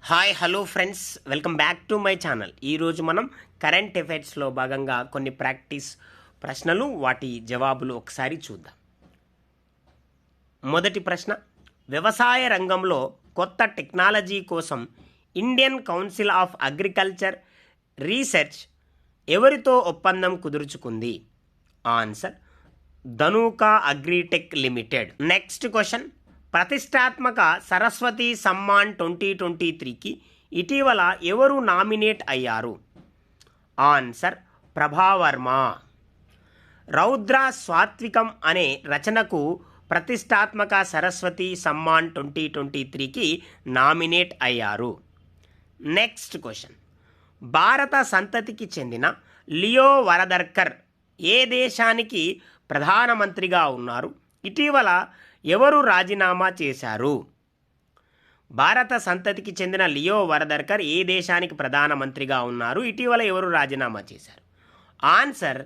Hi hello friends, welcome back to my channel. ఈరోజు మనం current అఫైర్స్లో భాగంగా కొన్ని ప్రాక్టీస్ ప్రశ్నలు, వాటి జవాబులు ఒకసారి చూద్దాం. మొదటి ప్రశ్న, వ్యవసాయ రంగంలో కొత్త టెక్నాలజీ కోసం Indian Council of Agriculture Research ఎవరితో ఒప్పందం కుదుర్చుకుంది? Answer, Dhanuka agritech limited. Next question, ప్రతిష్టాత్మక సరస్వతి సమ్మాన్ 2023కి ఇటీవల ఎవరు నామినేట్ అయ్యారు? ఆన్సర్, ప్రభావర్మ. రౌద్ర స్వాత్వికం అనే రచనకు ప్రతిష్టాత్మక సరస్వతి సమ్మాన్ 2023కి నామినేట్ అయ్యారు. నెక్స్ట్ క్వశ్చన్, భారత సంతతికి చెందిన లియో వరదర్కర్ ఏ దేశానికి ప్రధానమంత్రిగా ఉన్నారు? ఇటీవల ఎవరు రాజీనామా చేశారు? భారత సంతతికి చెందిన లియో వరదర్కర్ ఏ దేశానికి ప్రధానమంత్రిగా ఉన్నారు? ఇటీవల ఎవరు రాజీనామా చేశారు? ఆన్సర్,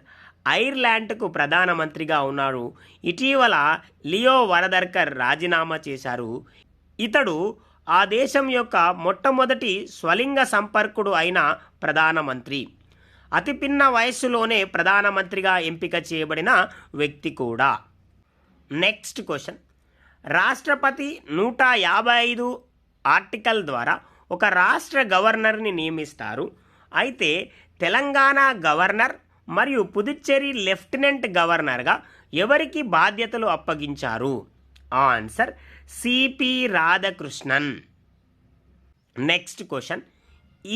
ఐర్లాండ్కు ప్రధానమంత్రిగా ఉన్నారు. ఇటీవల లియో వరదర్కర్ రాజీనామా చేశారు. ఇతడు ఆ దేశం యొక్క మొట్టమొదటి స్వలింగ సంపర్కుడు అయిన ప్రధానమంత్రి. అతి పిన్న వయస్సులోనే ప్రధానమంత్రిగా ఎంపిక చేయబడిన వ్యక్తి కూడా. నెక్స్ట్ క్వశ్చన్, రాష్ట్రపతి 155 ఆర్టికల్ ద్వారా ఒక రాష్ట్ర గవర్నర్ని నియమిస్తారు. అయితే తెలంగాణ గవర్నర్ మరియు పుదుచ్చేరి లెఫ్టినెంట్ గవర్నర్గా ఎవరికి బాధ్యతలు అప్పగించారు? Answer, CP Radhakrishnan. Next question,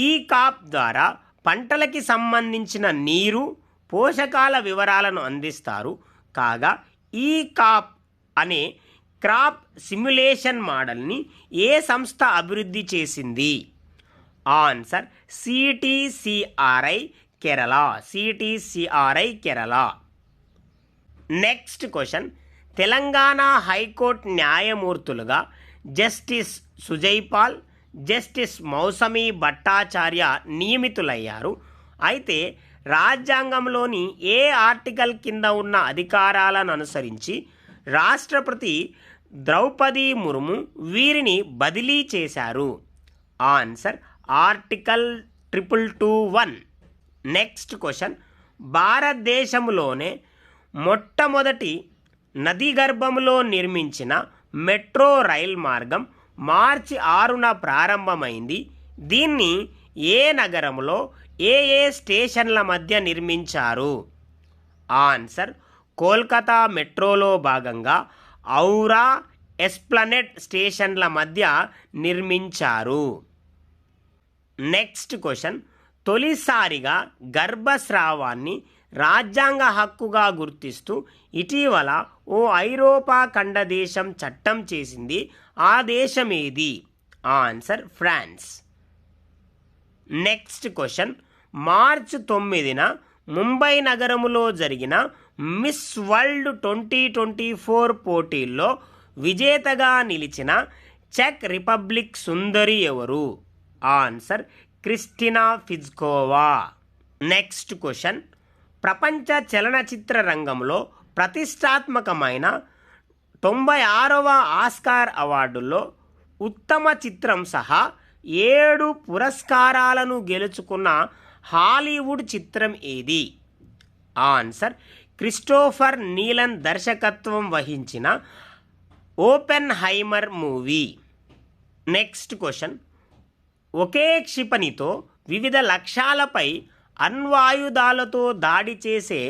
ఈ కాప్ ద్వారా పంటలకి సంబంధించిన నీరు, పోషకాల వివరాలను అందిస్తారు. కాగా ఈ కాప్ అనే క్రాప్ సిమ్యులేషన్ మోడల్ని ఏ సంస్థ అభివృద్ధి చేసింది? Answer, CTCRI Kerala. CTCRI Kerala. Next question, Telangana high court న్యాయమూర్తులుగా జస్టిస్ సుజయ్ పాల్, జస్టిస్ మౌసమి భట్టాచార్య నియమితులయ్యారు. అయితే రాజ్యాంగంలోని ఏ ఆర్టికల్ కింద ఉన్న అధికారాలను అనుసరించి రాష్ట్రపతి ద్రౌపది ముర్ము వీరిని బదిలీ చేశారు? Answer, article 2221. నెక్స్ట్ క్వశ్చన్, భారతదేశంలోనే మొట్టమొదటి నదీ గర్భంలో నిర్మించిన మెట్రో రైల్ మార్గం మార్చి 6న ప్రారంభమైంది. దీన్ని ఏ నగరంలో ఏ స్టేషన్ల మధ్య నిర్మించారు? ఆన్సర్, కోల్కతా మెట్రోలో భాగంగా ఔరా, ఎస్ప్లనెడ్ స్టేషన్ల మధ్య నిర్మించారు. నెక్స్ట్ క్వశ్చన్, తొలిసారిగా గర్భస్రావాన్ని రాజ్యాంగ హక్కుగా గుర్తిస్తూ ఇటీవల ఓ ఐరోపా ఖండ దేశం చట్టం చేసింది. ఆ దేశం ఏది? Answer, France. నెక్స్ట్ క్వశ్చన్, మార్చి 9న ముంబై నగరములో జరిగిన మిస్ వరల్డ్ 2024 పోటీల్లో విజేతగా నిలిచిన చెక్ రిపబ్లిక్ సుందరి ఎవరు? Answer, Krystyna Pyszkova. Next question, ప్రపంచ చలనచిత్ర రంగంలో ప్రతిష్టాత్మకమైన 96వ ఆస్కార్ అవార్డుల్లో ఉత్తమ చిత్రం సహా 7 పురస్కారాలను గెలుచుకున్న హాలీవుడ్ చిత్రం ఏది? ఆన్సర్, క్రిస్టోఫర్ నీలన్ దర్శకత్వం వహించిన Oppenheimer movie. Next question, ఒకే క్షిపణితో వివిధ లక్ష్యాలపై అణ్వాయుధాలతో దాడి చేసే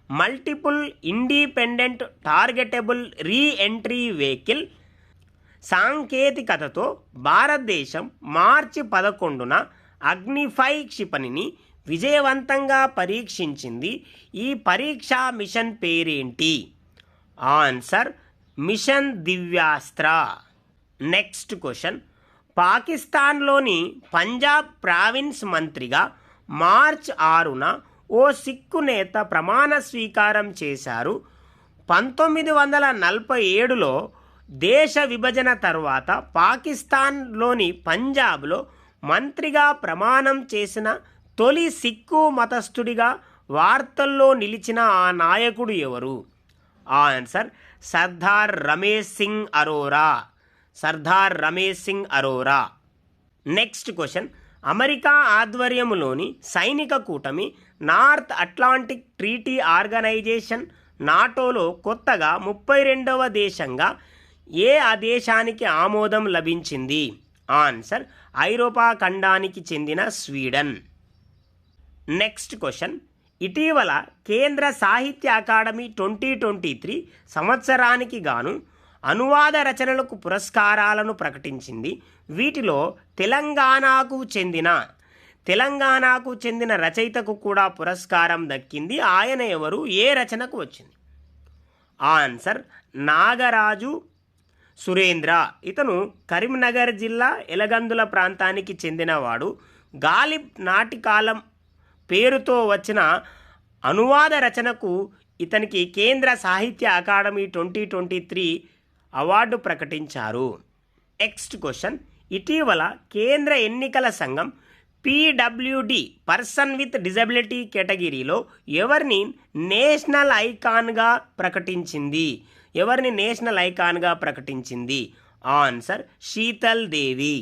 multiple independent targetable re entry vehicle సాంకేతికతతో భారతదేశం మార్చి 11న అగ్ని-5 క్షిపణిని విజయవంతంగా పరీక్షించింది. ఈ పరీక్షా మిషన్ పేరేంటి? Answer, mission Divyastra. Next question, పాకిస్తాన్లోని పంజాబ్ ప్రావిన్స్ మంత్రిగా మార్చి 6న ఓ సిక్కు నేత ప్రమాణ స్వీకారం చేశారు. 1947లో దేశ విభజన తర్వాత పాకిస్తాన్లోని పంజాబ్లో మంత్రిగా ప్రమాణం చేసిన తొలి సిక్కు మతస్థుడిగా వార్తల్లో నిలిచిన ఆ నాయకుడు ఎవరు? Answer, Sardar Ramesh Singh Arora. Sardar Ramesh Singh Arora. Next question, America ఆధ్వర్యంలోని సైనిక కూటమి నార్త్ అట్లాంటిక్ ట్రీటీ ఆర్గనైజేషన్ నాటోలో కొత్తగా 32వ దేశంగా ఏ దేశానికి ఆమోదం లభించింది? ఆన్సర్ ఐరోపా ఖండానికి చెందిన స్వీడన్. నెక్స్ట్ క్వశ్చన్, ఇటీవల కేంద్ర సాహిత్య అకాడమీ 2023 సంవత్సరానికి గాను అనువాద రచనలకు పురస్కారాలను ప్రకటించింది. వీటిలో తెలంగాణకు చెందిన రచయితకు కూడా పురస్కారం దక్కింది. ఆయన ఎవరు? ఏ రచనకు వచ్చింది? ఆన్సర్ నాగరాజు సురేంద్ర. ఇతను కరీంనగర్ జిల్లా ఎలగందుల ప్రాంతానికి చెందినవాడు. గాలిబ్ నాటికాలం పేరుతో వచ్చిన అనువాద రచనకు ఇతనికి కేంద్ర సాహిత్య అకాడమీ 2023 అవార్డు ప్రకటించారు. నెక్స్ట్ క్వశ్చన్, ఇటీవల కేంద్ర ఎన్నికల సంఘం PWD పర్సన్ విత్ డిజబిలిటీ కేటగిరీలో ఎవరిని నేషనల్ ఐకాన్గా ప్రకటించింది? ఆన్సర్ శీతల్ దేవి.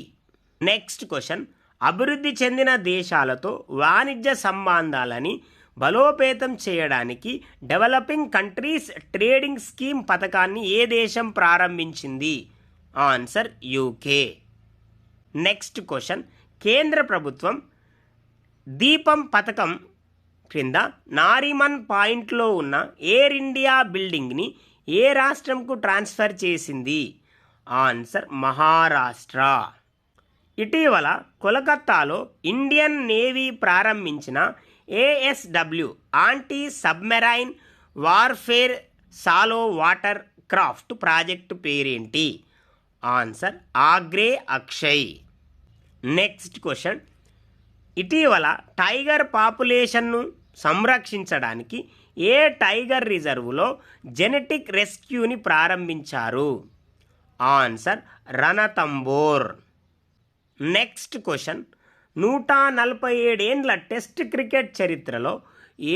నెక్స్ట్ క్వశ్చన్, అభివృద్ధి చెందిన దేశాలతో వాణిజ్య సంబంధాలని బలోపేతం చేయడానికి డెవలపింగ్ కంట్రీస్ ట్రేడింగ్ స్కీమ్ పథకాన్ని ఏ దేశం ప్రారంభించింది? Answer UK. నెక్స్ట్ క్వశ్చన్, కేంద్ర ప్రభుత్వం దీపం పథకం క్రింద నారిమన్ పాయింట్లో ఉన్న ఎయిర్ ఇండియా బిల్డింగ్ని ఏ రాష్ట్రంకు ట్రాన్స్ఫర్ చేసింది? ఆన్సర్ మహారాష్ట్ర. ఇటీవల కోలకత్తాలో ఇండియన్ నేవీ ప్రారంభించిన ASW anti submarine warfare shallow water craft project పేరేంటి? Answer Agray Akshay. Next question, ఇటీవల టైగర్ పాపులేషన్ను సంరక్షించడానికి ఏ టైగర్ రిజర్వులో జెనెటిక్ రెస్క్యూని ప్రారంభించారు? ఆన్సర్ రణతంబోర్. నెక్స్ట్ క్వశ్చన్, 147 ఏండ్ల టెస్ట్ క్రికెట్ చరిత్రలో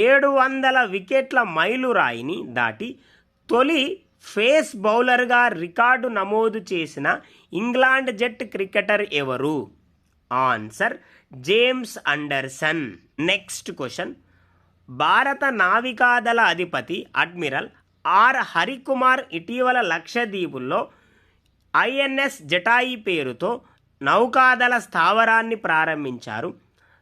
700 వికెట్ల మైలురాయిని దాటి తొలి ఫేస్ బౌలర్గా రికార్డు నమోదు చేసిన ఇంగ్లాండ్ జట్టు క్రికెటర్ ఎవరు? Answer James Anderson. Next question, భారత నావికాదళ అధిపతి అడ్మిరల్ ఆర్ హరికుమార్ ఇటీవల లక్షద్వీపుల్లో INS జటాయి పేరుతో నౌకాదళ స్థావరాన్ని ప్రారంభించారు.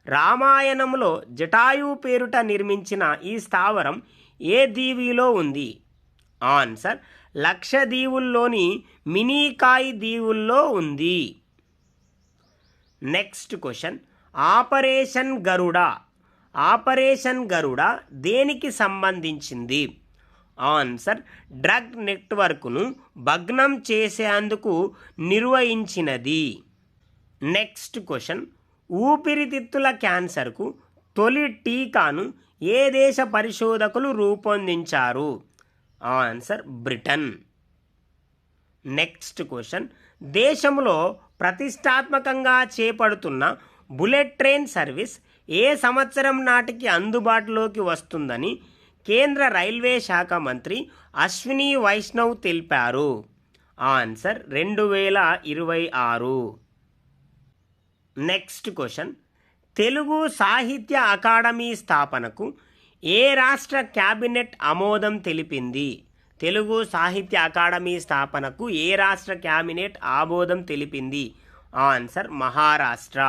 రామాయణంలో జటాయు పేరుట నిర్మించిన ఈ స్థావరం ఏ దీవిలో ఉంది? ఆన్సర్ లక్షద్వీపుల్లోని మినీకాయ్ దీవుల్లో ఉంది. నెక్స్ట్ క్వశ్చన్, ఆపరేషన్ గరుడ దేనికి సంబంధించింది? ఆన్సర్ డ్రగ్ నెట్వర్క్ను భగ్నం చేసేందుకు నిర్వహించినది. నెక్స్ట్ క్వశ్చన్, ఊపిరితిత్తుల క్యాన్సర్కు తొలి టీకాను ఏ దేశ పరిశోధకులు రూపొందించారు? Answer Britain. నెక్స్ట్ క్వశ్చన్, దేశంలో ప్రతిష్టాత్మకంగా చేపడుతున్న బుల్లెట్ ట్రైన్ సర్వీస్ ఏ సంవత్సరం నాటికి అందుబాటులోకి వస్తుందని కేంద్ర రైల్వే శాఖ మంత్రి అశ్విని వైష్ణవ్ తెలిపారు? ఆన్సర్ 2026. నెక్స్ట్ క్వశ్చన్, తెలుగు సాహిత్య అకాడమీ స్థాపనకు ఏ రాష్ట్ర క్యాబినెట్ ఆమోదం తెలిపింది? తెలుగు సాహిత్య అకాడమీ స్థాపనకు ఏ రాష్ట్ర క్యాబినెట్ ఆమోదం తెలిపింది? ఆన్సర్ మహారాష్ట్ర.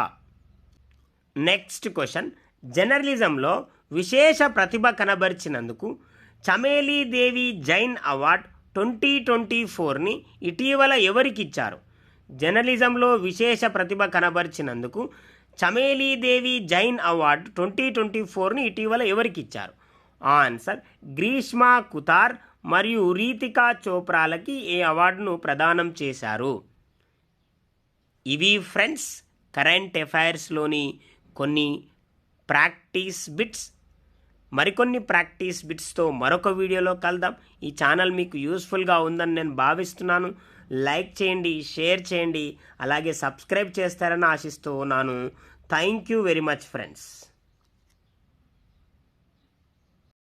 నెక్స్ట్ క్వశ్చన్, జర్నలిజంలో విశేష ప్రతిభ కనబరిచినందుకు చమేలీ దేవి జైన్ అవార్డ్ 2024ని ఇటీవల ఎవరికిచ్చారు? జర్నలిజంలో విశేష ప్రతిభ కనబరిచినందుకు చమేలీ దేవి జైన్ అవార్డు 2024ని ఇటీవల ఎవరికిచ్చారు? ఆన్సర్ గ్రీష్మా కుతార్ మరియు రీతికా చోప్రాలకి ఈ అవార్డును ప్రదానం చేశారు. ఇవి ఫ్రెండ్స్ కరెంట్ అఫైర్స్లోని కొన్ని ప్రాక్టీస్ బిట్స్. మరికొన్ని ప్రాక్టీస్ బిట్స్తో మరొక వీడియోలో కలుద్దాం. ఈ ఛానల్ మీకు యూస్ఫుల్గా ఉందని నేను భావిస్తున్నాను. లైక్ చేయండి, షేర్ చేయండి, అలాగే సబ్స్క్రైబ్ చేస్తారని ఆశిస్తూ ఉన్నాను. Thank you very much friends.